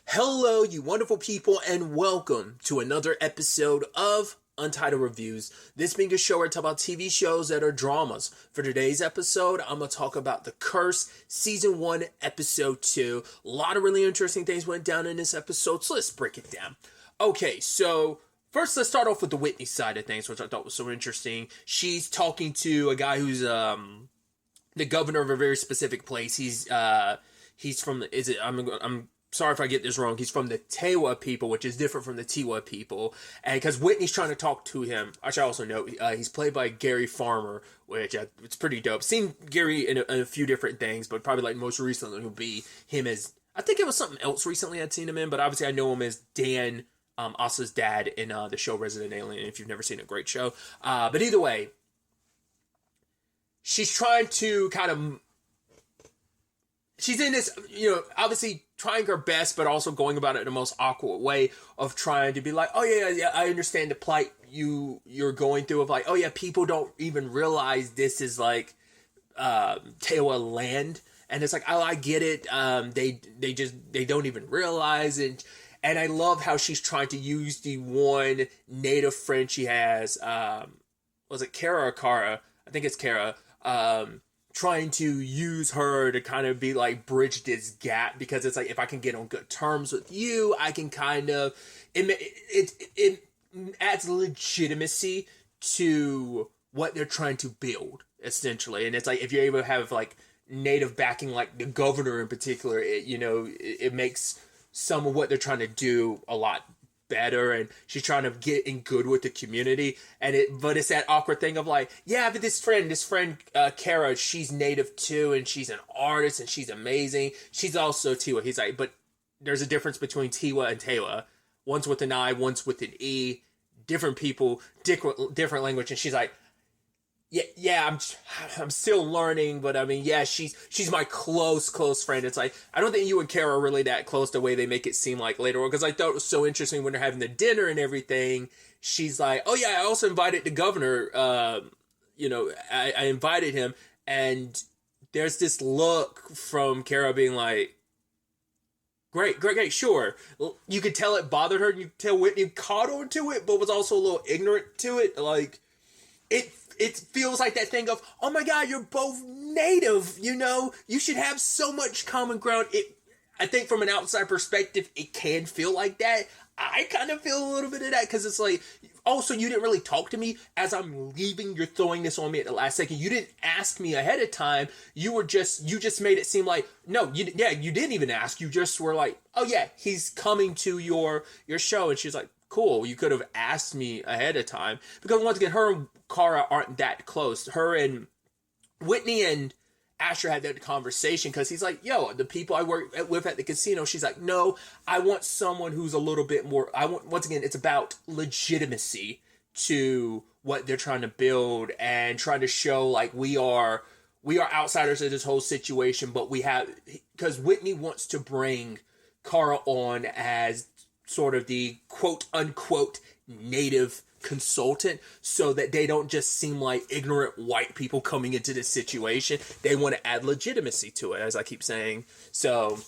Hello, you wonderful people, and welcome to another episode of Untitled Reviews. This being a show where I talk about TV shows that are dramas. For today's episode, I'm going to talk about The Curse, Season 1, Episode 2. A lot of really interesting things went down in this episode, so let's break it down. Okay, so first let's start off with the Whitney side of things, which I thought was so interesting. She's talking to a guy who's the governor of a very specific place. He's from the, I'm sorry if I get this wrong. He's from the Tewa people, which is different from the Tiwa people. And because Whitney's trying to talk to him, which I also know, he's played by Gary Farmer, which it's pretty dope. Seen Gary in a few different things, but probably like most recently will be him as, I think it was something else recently I'd seen him in, but obviously I know him as Dan, Asa's dad in the show Resident Alien, if you've never seen a great show. But either way, she's trying to she's in this, obviously trying her best, but also going about it in the most awkward way of trying to be like, oh yeah, I understand the plight you're going through, of like, oh yeah, people don't even realize this is like Tewa land, and it's like, oh, I get it. They don't even realize it. And I love how she's trying to use the one native friend she has. Was it Kara or Kara? I think it's Kara. Trying to use her to kind of be like bridge this gap, because it's like, if I can get on good terms with you, I can kind of, it adds legitimacy to what they're trying to build, essentially. And it's like, if you're able to have like native backing, like the governor in particular, it makes some of what they're trying to do a lot better. And she's trying to get in good with the community, but it's that awkward thing of like, yeah, but this friend Kara, she's native too, and she's an artist and she's amazing, she's also Tiwa. He's like, but there's a difference between Tiwa and Tewa. One's with an I, one's with an E, different people, different language. And she's like, yeah, I'm still learning, but I mean, yeah, she's my close friend. It's like, I don't think you and Kara are really that close the way they make it seem like later on, because I thought it was so interesting when they're having the dinner and everything. She's like, oh yeah, I also invited the governor, I invited him, and there's this look from Kara being like, Great, sure. You could tell it bothered her, and you could tell Whitney caught on to it, but was also a little ignorant to it. Like, it feels like that thing of, oh my god, you're both native, you should have so much common ground. I think from an outside perspective, it can feel like that. I kind of feel a little bit of that, because it's like, also, you didn't really talk to me as I'm leaving. You're throwing this on me at the last second. You didn't ask me ahead of time. You just made it seem like, no, you didn't even ask. You just were like, oh yeah, he's coming to your show. And she's like, cool, you could have asked me ahead of time. Because once again, her and Kara aren't that close. Her and Whitney and Asher had that conversation, because he's like, yo, the people I work with at the casino, she's like, no, I want someone who's a little bit more, once again, it's about legitimacy to what they're trying to build, and trying to show like we are outsiders of this whole situation, but because Whitney wants to bring Kara on as sort of the quote unquote native consultant, so that they don't just seem like ignorant white people coming into this situation. They want to add legitimacy to it, as I keep saying. So,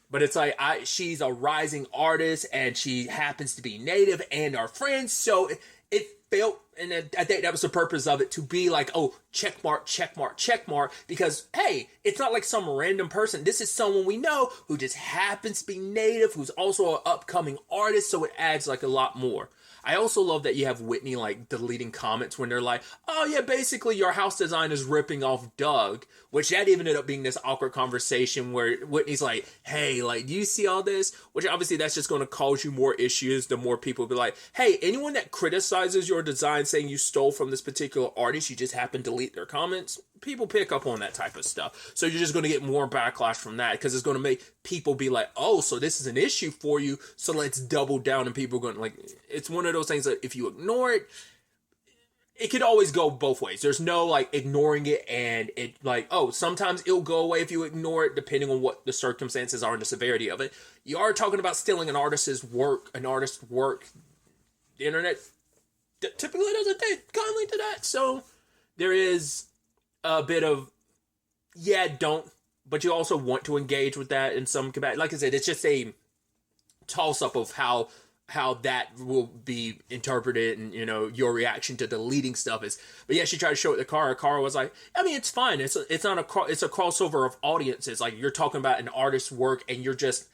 but it's like, she's a rising artist, and she happens to be native and our friends, so it felt, and I think that was the purpose of it, to be like, oh, check mark, because, hey, it's not like some random person. This is someone we know who just happens to be native, who's also an upcoming artist, so it adds like a lot more. I also love that you have Whitney like deleting comments when they're like, oh yeah, basically your house design is ripping off Doug, which that even ended up being this awkward conversation where Whitney's like, hey, like, do you see all this? Which obviously that's just going to cause you more issues. The more people be like, hey, anyone that criticizes your design saying you stole from this particular artist, you just happen to delete their comments. People pick up on that type of stuff. So you're just going to get more backlash from that, because it's going to make people be like, oh, so this is an issue for you, so let's double down. And people are going to, like, it's one of those things that if you ignore it, it could always go both ways. There's no like ignoring it, and it like, oh, sometimes it'll go away if you ignore it, depending on what the circumstances are and the severity of it. You are talking about stealing an artist's work. The internet typically doesn't take kindly to that. So there is a bit of, yeah, don't, but you also want to engage with that in some capacity. Like I said, it's just toss up of how that will be interpreted, and your reaction to deleting stuff is. But yeah, she tried to show it to Kara. Kara was like, I mean, it's fine. It's not it's a crossover of audiences. Like, you're talking about an artist's work, and you're just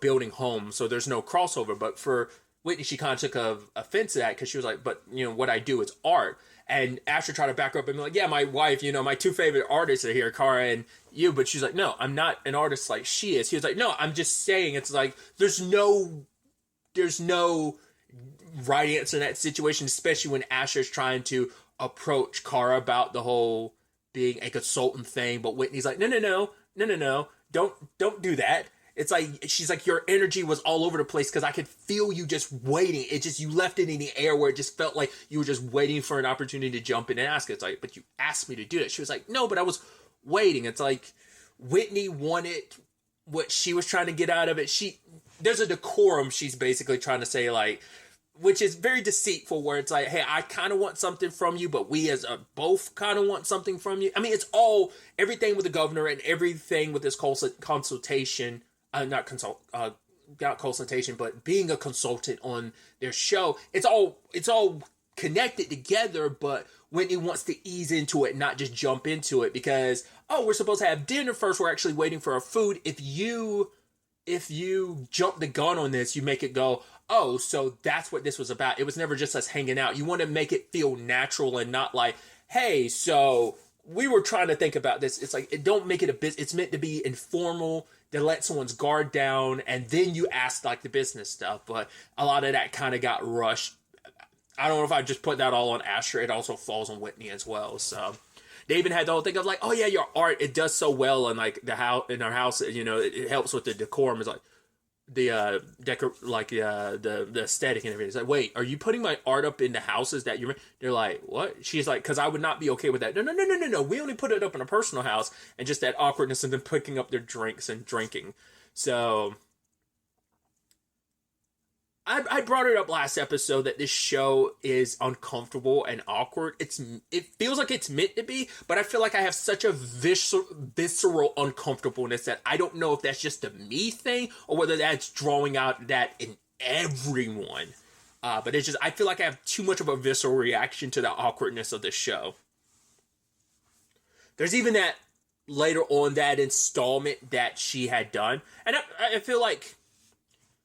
building homes, so there's no crossover. But for Whitney, she kind of took offense to that, because she was like, but what I do is art. And Asher tried to back her up and be like, yeah, my wife, my two favorite artists are here, Kara and you. But she's like, no, I'm not an artist like she is. He was like, no, I'm just saying, it's like, there's no right answer in that situation, especially when Asher's trying to approach Kara about the whole being a consultant thing. But Whitney's like, no, don't do that. It's like, she's like, your energy was all over the place because I could feel you just waiting. It just, you left it in the air where it just felt like you were just waiting for an opportunity to jump in and ask. It's like, but you asked me to do that. She was like, no, but I was waiting. It's like, Whitney wanted what she was trying to get out of it. There's a decorum she's basically trying to say, like, which is very deceitful, where it's like, hey, I kind of want something from you, but we as both kind of want something from you. I mean, it's all, everything with the governor and everything with this consultation, not consultation, but being a consultant on their show. It's all connected together, but Whitney wants to ease into it, not just jump into it, because, oh, we're supposed to have dinner first. We're actually waiting for our food. If you jump the gun on this, you make it go, oh, so that's what this was about. It was never just us hanging out. You want to make it feel natural and not like, hey, so we were trying to think about this. It's like, don't make it a business. It's meant to be informal, to let someone's guard down, and then you ask like the business stuff. But a lot of that kind of got rushed. I don't know if I just put that all on Asher. It also falls on Whitney as well. So they even had the whole thing of like, oh yeah, your art, it does so well in like the house, in our house, it helps with the decorum. It's like the the aesthetic and everything. It's like, wait, are you putting my art up in the houses that you're? They're like, what? She's like, because I would not be okay with that. No. We only put it up in a personal house, and just that awkwardness of them picking up their drinks and drinking. So I brought it up last episode that this show is uncomfortable and awkward. It feels like it's meant to be, but I feel like I have such a visceral uncomfortableness that I don't know if that's just a me thing or whether that's drawing out that in everyone. But it's just, I feel like I have too much of a visceral reaction to the awkwardness of the show. There's even that later on, that installment that she had done, and I feel like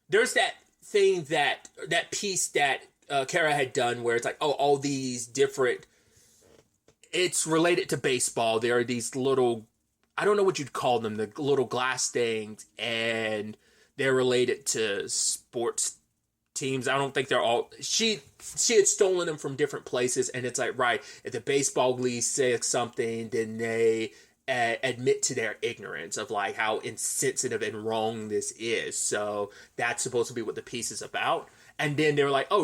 there's that thing, that piece that Kara had done where it's like, oh, all these different, it's related to baseball. There are these little, I don't know what you'd call them, the little glass things, and they're related to sports teams. I don't think they're all, she had stolen them from different places, and it's like, right, if the baseball league says something, then they admit to their ignorance of like how insensitive and wrong this is. So that's supposed to be what the piece is about. And then they were like, oh,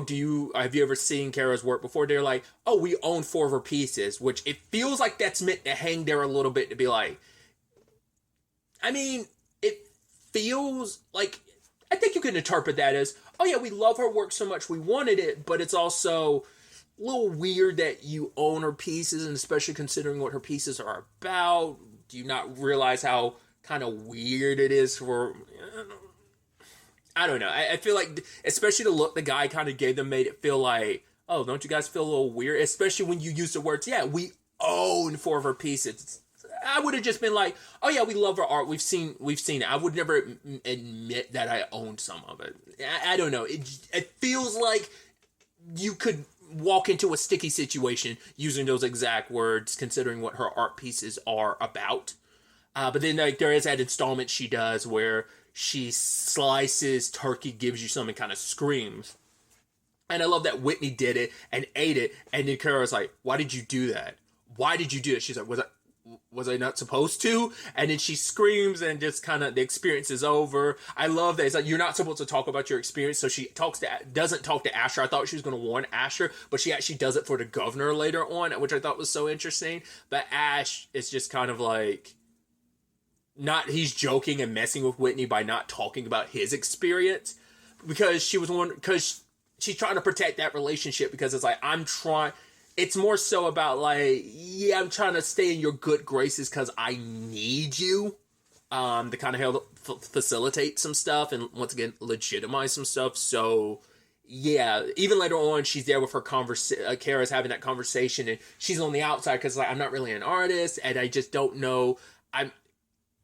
have you ever seen Kara's work before? They're like, oh, we own 4 of her pieces, which it feels like that's meant to hang there a little bit, to be like, I mean, it feels like, I think you can interpret that as, oh yeah, we love her work so much we wanted it, but it's also a little weird that you own her pieces, and especially considering what her pieces are about. Do you not realize how kind of weird it is for, I don't know. I feel like, especially the look the guy kind of gave them made it feel like, oh, don't you guys feel a little weird? Especially when you use the words, yeah, we own 4 of her pieces. I would have just been like, oh yeah, we love her art. We've seen it. I would never admit that I owned some of it. I don't know. It feels like you could walk into a sticky situation using those exact words, considering what her art pieces are about. But then like there is that installment she does where she slices turkey, gives you some, and kind of screams. And I love that Whitney did it and ate it, and then Kara's like, why did you do that? Why did you do it? She's like, was I not supposed to? And then she screams, and just kind of the experience is over. I love that. It's like, you're not supposed to talk about your experience. So she doesn't talk to Asher. I thought she was going to warn Asher, but she actually does it for the governor later on, which I thought was so interesting. But Ash is just kind of like, he's joking and messing with Whitney by not talking about his experience, because she's trying to protect that relationship, because it's like, it's more so about like, yeah, I'm trying to stay in your good graces because I need you, to kind of facilitate some stuff and once again legitimize some stuff. So yeah, even later on, she's there with her Kara's having that conversation, and she's on the outside because like I'm not really an artist, and I just don't know.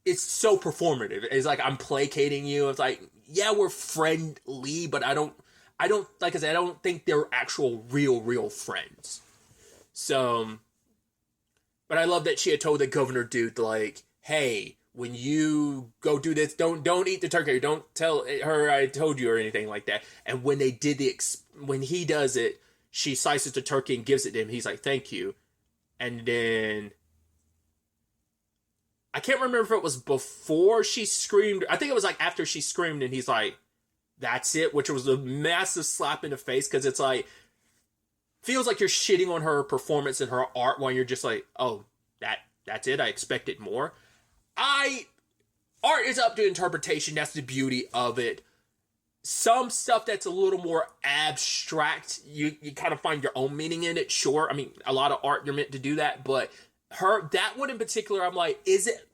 It's so performative. It's like I'm placating you. It's like, yeah, we're friendly, but I don't like I said, I don't think they're actual real friends. So, but I love that she had told the governor dude like, hey, when you go do this, don't eat the turkey. Don't tell her I told you or anything like that. And when they did when he does it, she slices the turkey and gives it to him. He's like, thank you. And then I can't remember if it was before she screamed. I think it was like after she screamed and he's like, that's it, which was a massive slap in the face because it's like, feels like you're shitting on her performance and her art while you're just like, oh, that's it. I expected more. Art is up to interpretation. That's the beauty of it. Some stuff that's a little more abstract, you kind of find your own meaning in it. Sure. I mean, a lot of art, you're meant to do that, but that one in particular, I'm like, is it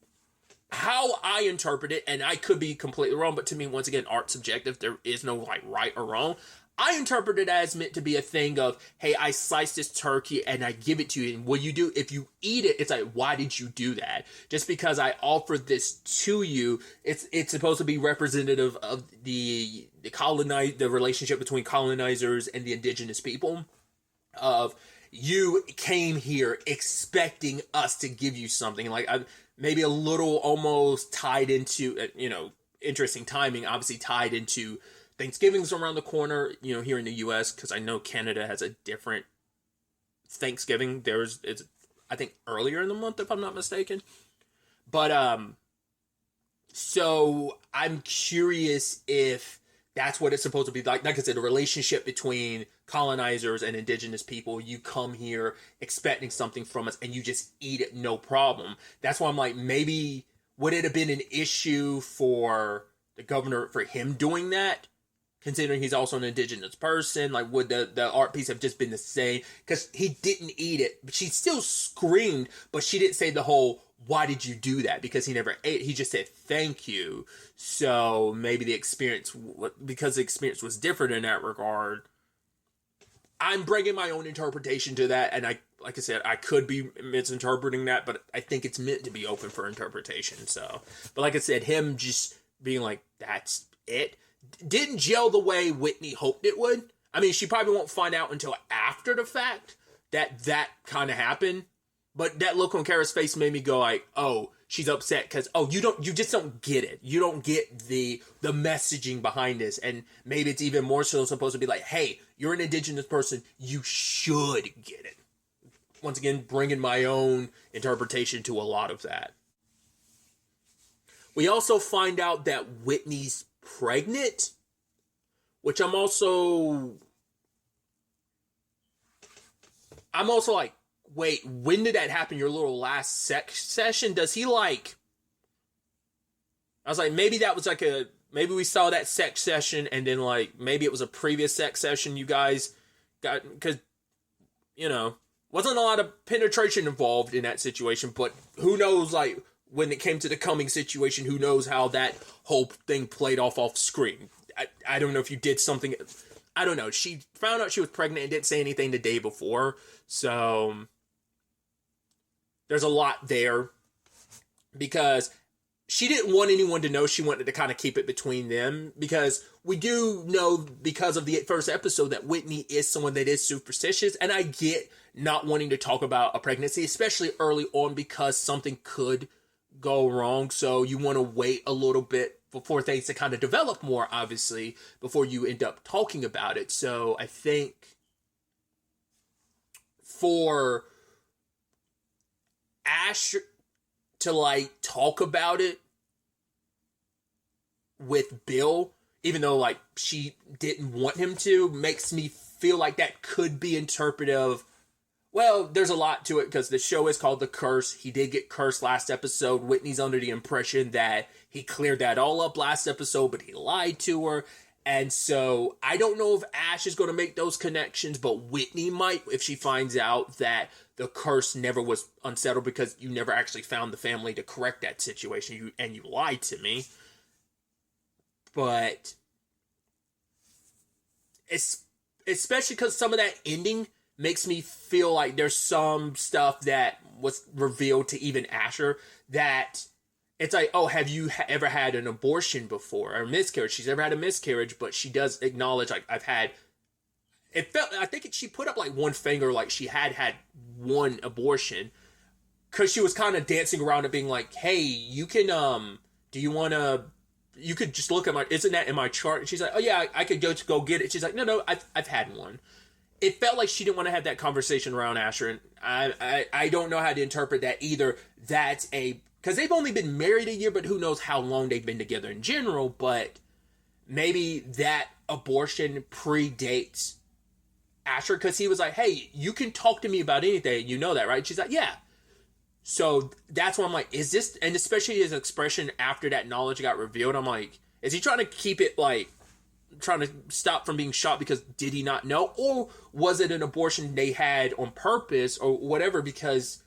how I interpret it? And I could be completely wrong, but to me, once again, art's subjective. There is no like right or wrong. I interpret it as meant to be a thing of, hey, I slice this turkey and I give it to you. And what you do, if you eat it, it's like, why did you do that? Just because I offered this to you, it's supposed to be representative of the relationship between colonizers and the indigenous people. Of you came here expecting us to give you something. Like maybe a little almost tied into, interesting timing, obviously tied into Thanksgiving's around the corner, here in the U.S., because I know Canada has a different Thanksgiving. It's I think earlier in the month, if I'm not mistaken. But so I'm curious if that's what it's supposed to be like. Like I said, a relationship between colonizers and indigenous people. You come here expecting something from us, and you just eat it, no problem. That's why I'm like, maybe would it have been an issue for the governor for him doing that? Considering he's also an indigenous person, like would the art piece have just been the same? Because he didn't eat it, but she still screamed, but she didn't say the whole, why did you do that? Because he never ate. He just said, thank you. So maybe because the experience was different in that regard, I'm bringing my own interpretation to that. And like I said, I could be misinterpreting that, but I think it's meant to be open for interpretation. So, but like I said, him just being like, that's it, didn't gel the way Whitney hoped it would. I mean, she probably won't find out until after the fact that kind of happened. But that look on Kara's face made me go like, oh, she's upset because, you just don't get it. You don't get the messaging behind this. And maybe it's even more so supposed to be like, hey, you're an indigenous person. You should get it. Once again, bringing my own interpretation to a lot of that. We also find out that Whitney's pregnant, which I'm also like, wait, when did that happen? Your little last sex session? Does he like, I was like, maybe that was like maybe we saw that sex session and then like, maybe it was a previous sex session you guys got, because, wasn't a lot of penetration involved in that situation, but who knows, like, when it came to the coming situation, who knows how that whole thing played off screen. I don't know if you did something. I don't know. She found out she was pregnant and didn't say anything the day before. So there's a lot there because she didn't want anyone to know. She wanted to kind of keep it between them because we do know because of the first episode that Whitney is someone that is superstitious. And I get not wanting to talk about a pregnancy, especially early on, because something could go wrong. So you want to wait a little bit before things to kind of develop more, obviously, before you end up talking about it. So I think for Ash to like talk about it with Bill, even though like she didn't want him to, makes me feel like that could be interpretive. Well, there's a lot to it because the show is called The Curse. He did get cursed last episode. Whitney's under the impression that he cleared that all up last episode, but he lied to her. And so I don't know if Ash is going to make those connections, but Whitney might if she finds out that the curse never was unsettled because you never actually found the family to correct that situation and you lied to me. but it's especially because some of that ending makes me feel like there's some stuff that was revealed to even Asher that it's like, oh, have you ever had an abortion before or a miscarriage? She's never had a miscarriage, but she does acknowledge, like, I've had. It felt, I think she put up like one finger, like she had one abortion, because she was kind of dancing around it, being like, hey, you can, do you want to, you could just look at my, isn't that in my chart? And she's like, oh yeah, I could go get it. She's like, no, I've had one. It felt like she didn't want to have that conversation around Asher, and I don't know how to interpret that either. That's because they've only been married a year, but who knows how long they've been together in general, but maybe that abortion predates Asher, because he was like, hey, you can talk to me about anything, you know that, right? She's like, yeah. So that's why I'm like, is this, and especially his expression after that knowledge got revealed, I'm like, is he trying to keep it like, trying to stop from being shot because did he not know? Or was it an abortion they had on purpose or whatever? Because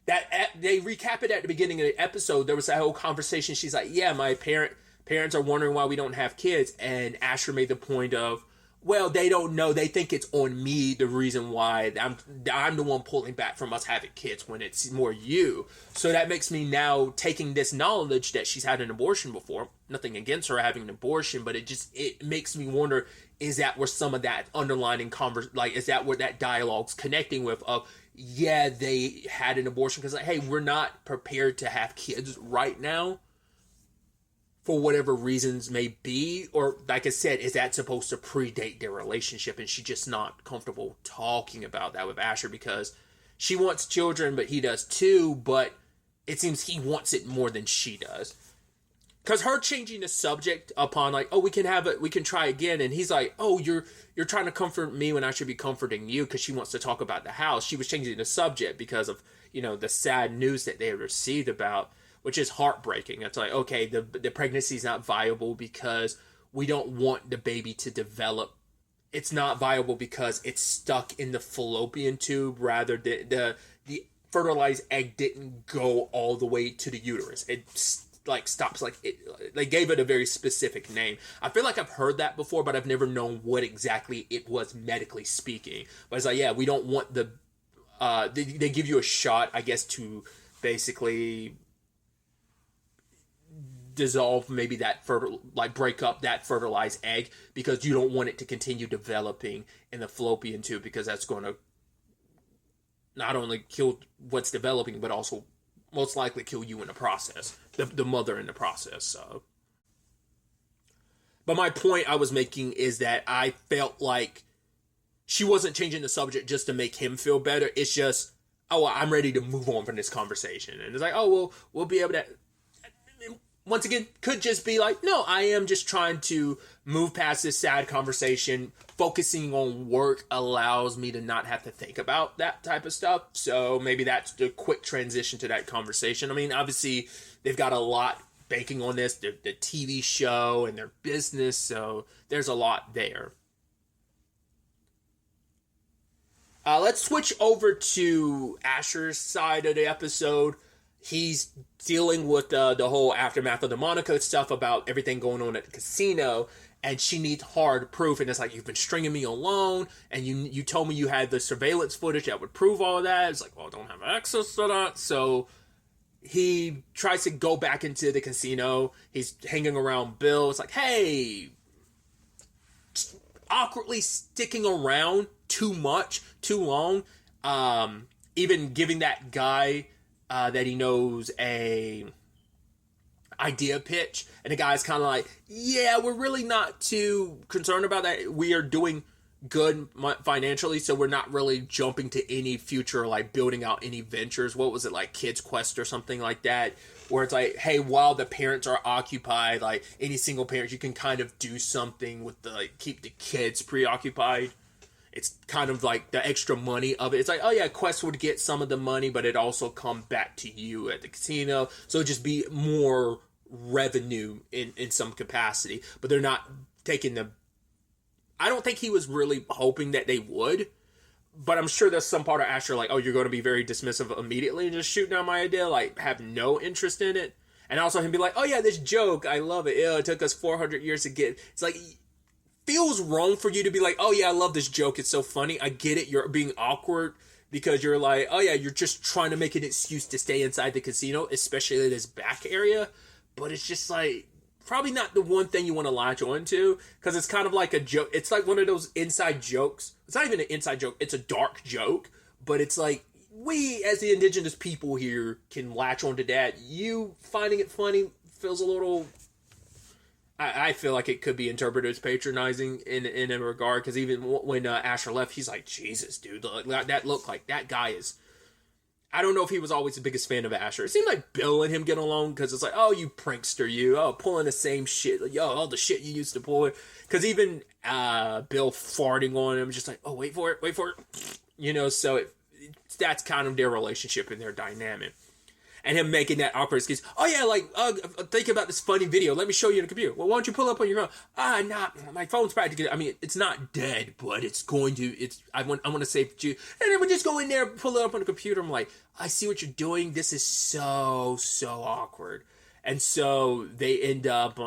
that they recap it at the beginning of the episode. There was that whole conversation. She's like, yeah, my parents are wondering why we don't have kids. And Asher made the point of, well, they don't know. They think it's on me, the reason why I'm the one pulling back from us having kids when it's more you. So that makes me now taking this knowledge that she's had an abortion before. Nothing against her having an abortion, but it makes me wonder, is that where some of that underlining is that where that dialogue's connecting with of, yeah, they had an abortion because, like, hey, we're not prepared to have kids right now, for whatever reasons may be, or like I said, is that supposed to predate their relationship and she's just not comfortable talking about that with Asher because she wants children, but he does too, but it seems he wants it more than she does. Because her changing the subject upon like, oh, we can try again, and he's like, oh, you're trying to comfort me when I should be comforting you, because she wants to talk about the house. She was changing the subject because of, the sad news that they had received about, which is heartbreaking. It's like, okay, the pregnancy is not viable because we don't want the baby to develop. It's not viable because it's stuck in the fallopian tube. Rather, the fertilized egg didn't go all the way to the uterus. It stops. They gave it a very specific name. I feel like I've heard that before, but I've never known what exactly it was medically speaking. But it's like, yeah, we don't want the. They give you a shot, I guess, to basically dissolve maybe that break up that fertilized egg, because you don't want it to continue developing in the fallopian tube, because that's going to not only kill what's developing but also most likely kill you in the process, the mother in the process. So, but my point I was making is that I felt like she wasn't changing the subject just to make him feel better. It's just, oh, I'm ready to move on from this conversation, and it's like, oh, well, we'll be able to. Once again, could just be like, no, I am just trying to move past this sad conversation. Focusing on work allows me to not have to think about that type of stuff. So maybe that's the quick transition to that conversation. I mean, obviously, they've got a lot banking on this, the TV show and their business. So there's a lot there. Let's switch over to Asher's side of the episode. He's dealing with the whole aftermath of the Monica stuff about everything going on at the casino, and she needs hard proof. And it's like, you've been stringing me along, and you told me you had the surveillance footage that would prove all of that. It's like, well, I don't have access to that. So he tries to go back into the casino. He's hanging around Bill. It's like, hey, awkwardly sticking around too much, too long. Even giving that guy that he knows a idea pitch, and the guy's kind of like, yeah, we're really not too concerned about that. We are doing good financially, so we're not really jumping to any future, like building out any ventures. What was it, like Kids Quest or something like that, where it's like, hey, while the parents are occupied, like any single parent, you can kind of do something with keep the kids preoccupied. It's kind of like the extra money of it. It's like, oh yeah, Quest would get some of the money, but it also come back to you at the casino. So it'd just be more revenue in some capacity. But they're not taking I don't think he was really hoping that they would. But I'm sure there's some part of Asher like, oh, you're going to be very dismissive immediately and just shoot down my idea, like have no interest in it. And also him be like, oh yeah, this joke, I love it. Ew, it took us 400 years to get. It's like, feels wrong for you to be like, oh yeah, I love this joke. It's so funny. I get it. You're being awkward because you're like, oh yeah, you're just trying to make an excuse to stay inside the casino, especially in this back area. But it's just like, probably not the one thing you want to latch on to, because it's kind of like a joke. It's like one of those inside jokes. It's not even an inside joke. It's a dark joke, but it's like, we as the indigenous people here can latch onto that. You finding it funny feels a little, I feel like it could be interpreted as patronizing in a regard, because even when Asher left, he's like, Jesus, dude, that looked like that guy is. I don't know if he was always the biggest fan of Asher. It seemed like Bill and him get along, because it's like, oh, you prankster, you, oh, pulling the same shit, like, yo, all the shit you used to pull. Because even Bill farting on him, just like, oh, wait for it, you know. So that's kind of their relationship and their dynamic. And him making that awkward excuse. Oh yeah, like, think about this funny video. Let me show you on the computer. Well, why don't you pull up on your phone? My phone's practically. I mean, it's not dead, but it's going to. I want to save you. And then we just go in there, pull it up on the computer. I'm like, I see what you're doing. This is so awkward. And so they end up.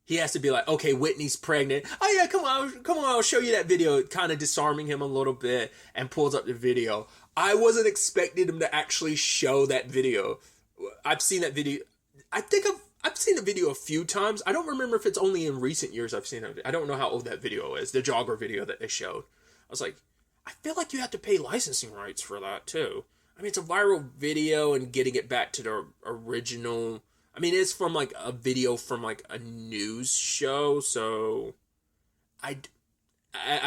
He has to be like, okay, Whitney's pregnant. Oh yeah, come on, I'll show you that video. Kind of disarming him a little bit, and pulls up the video. I wasn't expecting him to actually show that video. I've seen that video. I think I've seen the video a few times. I don't remember if it's only in recent years I've seen it. I don't know how old that video is. The jogger video that they showed. I was like, I feel like you have to pay licensing rights for that too. I mean, it's a viral video, and getting it back to the original. I mean, it's from, like, a video from, like, a news show, so I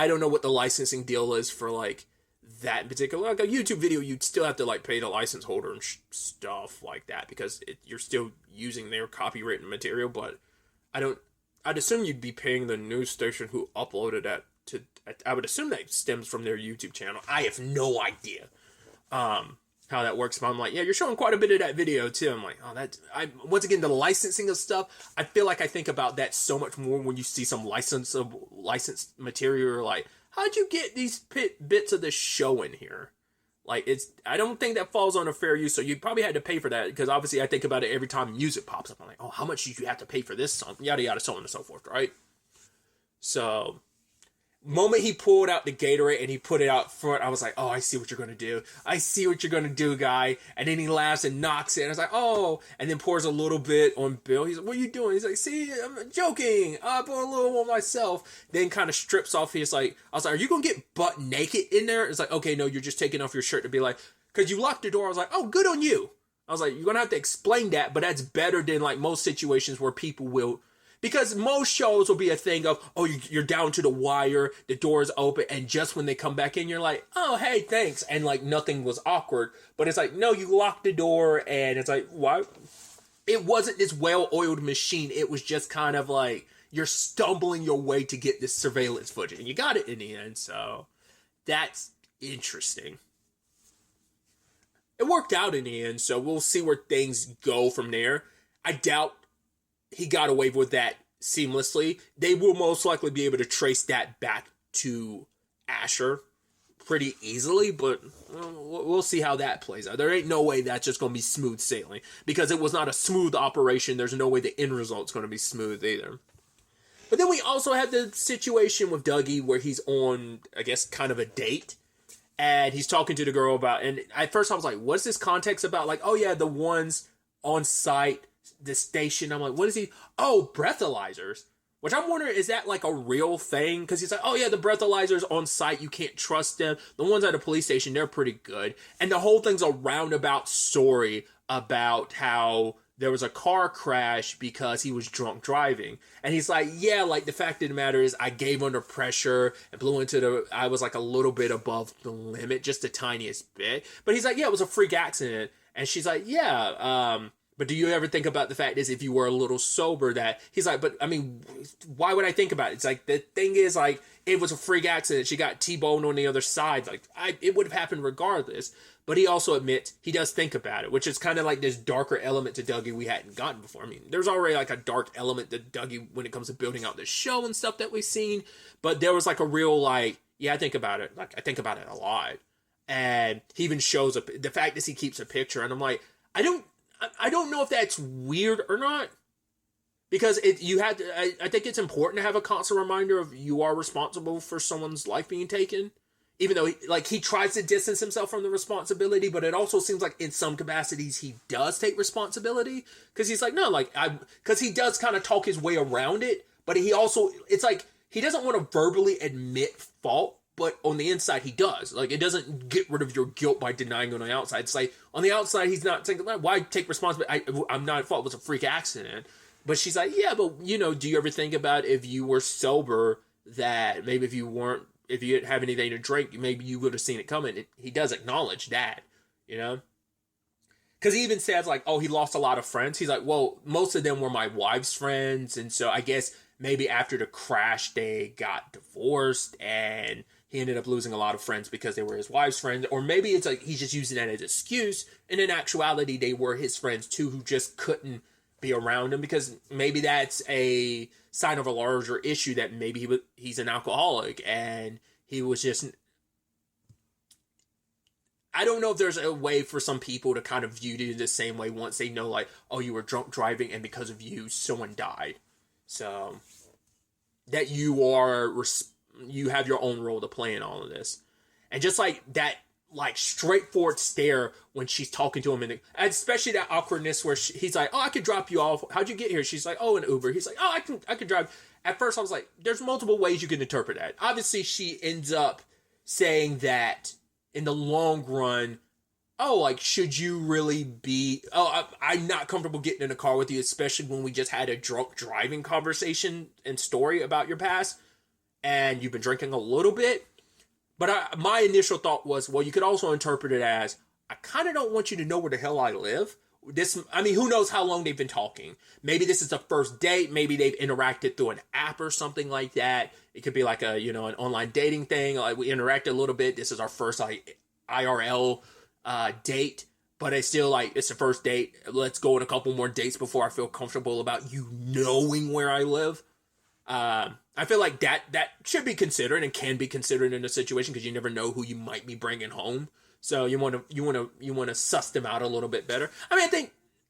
don't know what the licensing deal is for, like, that in particular. Like, a YouTube video, you'd still have to, like, pay the license holder and stuff like that, because you're still using their copywritten material, but I'd assume you'd be paying the news station who uploaded that to, I would assume that stems from their YouTube channel. I have no idea. How that works, but I'm like, yeah, you're showing quite a bit of that video too. I'm like, once again, the licensing of stuff, I feel like I think about that so much more when you see some licensed material, like, how'd you get these bits of this show in here? Like, I don't think that falls on a fair use, so you probably had to pay for that, because obviously I think about it every time music pops up. I'm like, oh, how much did you have to pay for this song? Yada yada, so on and so forth, right? So moment he pulled out the Gatorade and he put it out front, I was like, oh, I see what you're going to do. I see what you're going to do, guy. And then he laughs and knocks it. And I was like, oh, and then pours a little bit on Bill. He's like, what are you doing? He's like, see, I'm joking. I pour a little on myself. Then kind of strips off. He's like, I was like, are you going to get butt naked in there? It's like, okay, no, you're just taking off your shirt to be like, because you locked the door. I was like, oh, good on you. I was like, you're going to have to explain that, but that's better than like most situations where people will. Because most shows will be a thing of, oh, you're down to the wire, the door's open, and just when they come back in, you're like, oh, hey, thanks, and like nothing was awkward. But it's like, no, you locked the door, and it's like, why? It wasn't this well-oiled machine. It was just kind of like, you're stumbling your way to get this surveillance footage, and you got it in the end, so that's interesting. It worked out in the end, so we'll see where things go from there. I doubt he got away with that seamlessly. They will most likely be able to trace that back to Asher pretty easily, but we'll see how that plays out. There ain't no way that's just going to be smooth sailing, because it was not a smooth operation. There's no way the end result's going to be smooth either. But then we also have the situation with Dougie where he's on, I guess, kind of a date, and he's talking to the girl about, and at first I was like, what's this context about? Like, oh yeah, the ones on site, the station. I'm like, what is he? Oh, breathalyzers. Which I'm wondering, is that like a real thing? Because he's like, oh yeah, the breathalyzers on site, you can't trust them. The ones at the police station, they're pretty good. And the whole thing's a roundabout story about how there was a car crash because he was drunk driving. And he's like, yeah, like the fact of the matter is I gave under pressure and blew I was like a little bit above the limit, just the tiniest bit. But he's like, yeah, it was a freak accident. And she's like, yeah, but do you ever think about the fact is if you were a little sober that he's like, but I mean, why would I think about it? It's like, the thing is like, it was a freak accident. She got T-boned on the other side. Like it would have happened regardless. But he also admits he does think about it, which is kind of like this darker element to Dougie we hadn't gotten before. I mean, there's already like a dark element to Dougie when it comes to building out the show and stuff that we've seen. But there was like a real like, yeah, I think about it. Like I think about it a lot. And he even shows up the fact that he keeps a picture, and I'm like, I don't know if that's weird or not, because I think it's important to have a constant reminder of you are responsible for someone's life being taken, even though he tries to distance himself from the responsibility, but it also seems like in some capacities he does take responsibility, because he's like, no, because he does kind of talk his way around it, but he also, it's like he doesn't want to verbally admit fault, but on the inside he does. Like, it doesn't get rid of your guilt by denying it on the outside. It's like on the outside he's not saying, why take responsibility? I'm not at fault. It was a freak accident. But she's like, yeah, but do you ever think about if you were sober, that maybe if you didn't have anything to drink, maybe you would have seen it coming. He does acknowledge that, because he even says like, oh, he lost a lot of friends. He's like, well, most of them were my wife's friends, and so I guess maybe after the crash they got divorced, and he ended up losing a lot of friends because they were his wife's friends. Or maybe it's like he's just using that as an excuse, and in actuality they were his friends too, who just couldn't be around him, because maybe that's a sign of a larger issue, that maybe he's an alcoholic, and he was just, I don't know if there's a way for some people to kind of view it the same way once they know, like, oh, you were drunk driving and because of you someone died, so that you have your own role to play in all of this. And just like that, like, straightforward stare when she's talking to him, and especially that awkwardness where he's like, oh, I could drop you off. How'd you get here? She's like, oh, an Uber. He's like, oh, I could drive. At first I was like, there's multiple ways you can interpret that. Obviously she ends up saying that in the long run, oh, like, should you really be, I'm not comfortable getting in a car with you, especially when we just had a drunk driving conversation and story about your past, and you've been drinking a little bit. But my initial thought was, well, you could also interpret it as, I kind of don't want you to know where the hell I live. Who knows how long they've been talking? Maybe this is the first date. Maybe they've interacted through an app or something like that. It could be like an online dating thing. Like, we interacted a little bit. This is our first IRL date, but it's still like, it's the first date. Let's go on a couple more dates before I feel comfortable about you knowing where I live. I feel like that should be considered and can be considered in a situation, because you never know who you might be bringing home. So you want to suss them out a little bit better.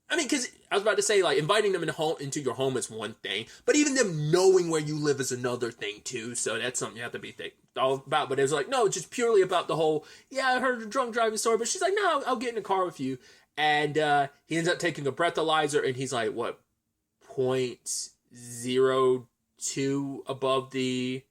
Because I was about to say, like, inviting them into your home is one thing, but even them knowing where you live is another thing too. So that's something you have to be all about. But it was like, no, just purely about the whole, yeah, I heard a drunk driving story, but she's like, no, I'll get in the car with you. And he ends up taking a breathalyzer, and he's like, what, 0.02 above the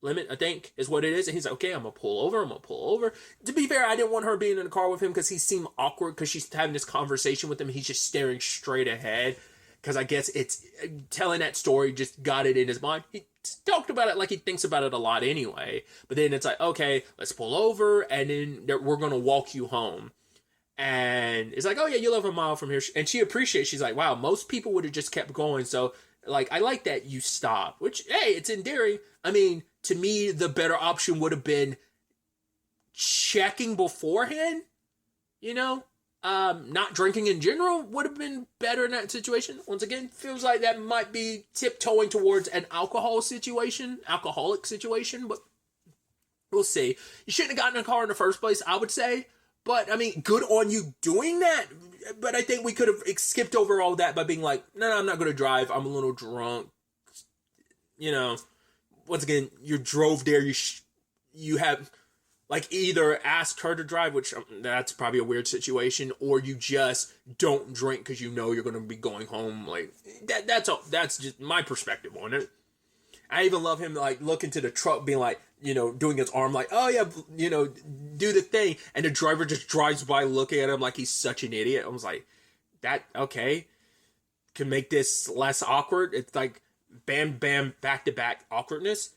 limit, I think, is what it is. And he's like, okay, I'm gonna pull over. To be fair, I didn't want her being in the car with him, because he seemed awkward, because she's having this conversation with him, and he's just staring straight ahead, because I guess it's telling that story just got it in his mind. He talked about it like he thinks about it a lot anyway, but then it's like, okay, let's pull over, and then we're gonna walk you home. And it's like, oh yeah, you live a mile from here. And she appreciates, she's like, wow, most people would have just kept going. So, like, I like that you stop, which, hey, it's endearing. To me, the better option would have been checking beforehand, not drinking in general would have been better in that situation. Once again, feels like that might be tiptoeing towards an alcoholic situation, but we'll see. You shouldn't have gotten in a car in the first place, I would say. But, good on you doing that. But I think we could have skipped over all that by being like, no, I'm not going to drive. I'm a little drunk. Once again, you drove there. You have, like, either asked her to drive, which that's probably a weird situation, or you just don't drink because you know you're going to be going home. Like, that's all. That's just my perspective on it. I even love him, like, looking to the truck, being like, doing his arm, like, oh yeah, do the thing. And the driver just drives by looking at him like he's such an idiot. I was like, that, okay, can make this less awkward. It's like, bam, bam, back-to-back awkwardness.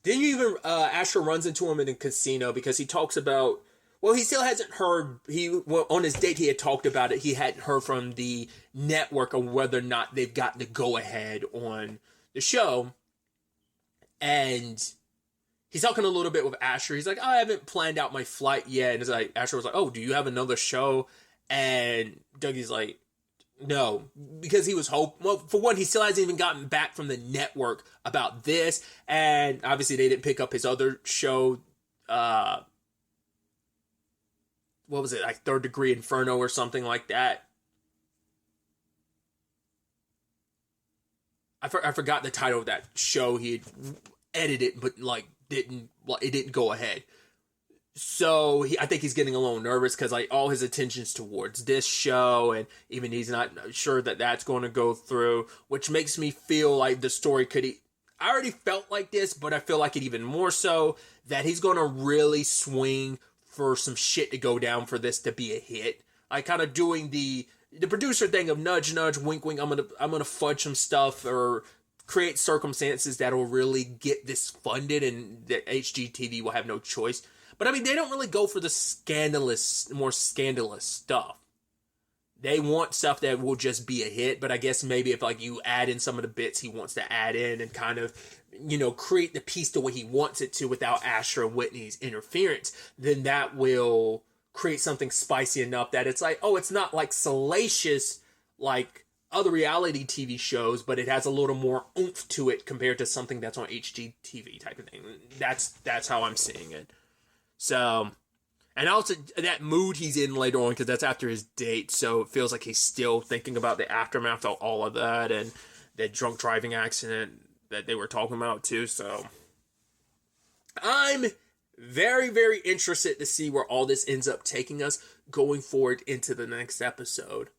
Then you even, Asher runs into him in the casino, because he talks about, well, he still hasn't heard, on his date he had talked about it, he hadn't heard from the network of whether or not they've gotten the go-ahead on the show. And he's talking a little bit with Asher. He's like, oh, I haven't planned out my flight yet. And it's like, Asher was like, oh, do you have another show? And Dougie's like, no, because he was well, for one, he still hasn't even gotten back from the network about this. And obviously they didn't pick up his other show, what was it, like Third Degree Inferno or something like that. I forgot the title of that show he had edited, but like it didn't go ahead. So I think he's getting a little nervous because like all his attention's towards this show, and even he's not sure that that's going to go through, which makes me feel like the story could. I already felt like this, but I feel like it even more so that he's going to really swing for some shit to go down for this to be a hit. Like kind of doing the producer thing of nudge, nudge, wink, wink. I'm gonna fudge some stuff or create circumstances that'll really get this funded, and the HGTV will have no choice. But I mean, they don't really go for the more scandalous stuff. They want stuff that will just be a hit, but I guess maybe if like you add in some of the bits he wants to add in and kind of, create the piece the way he wants it to without Asher and Whitney's interference, then that will create something spicy enough that it's like, oh, it's not like salacious like other reality TV shows, but it has a little more oomph to it compared to something that's on HGTV type of thing. That's how I'm seeing it. So, and also that mood he's in later on, because that's after his date, so it feels like he's still thinking about the aftermath of all of that and that drunk driving accident that they were talking about too. So, I'm very, very interested to see where all this ends up taking us going forward into the next episode.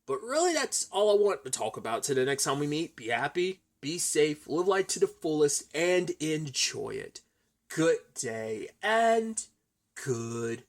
But really, that's all I want to talk about. Till the next time we meet, be happy, be safe, live life to the fullest, and enjoy it. Good day and good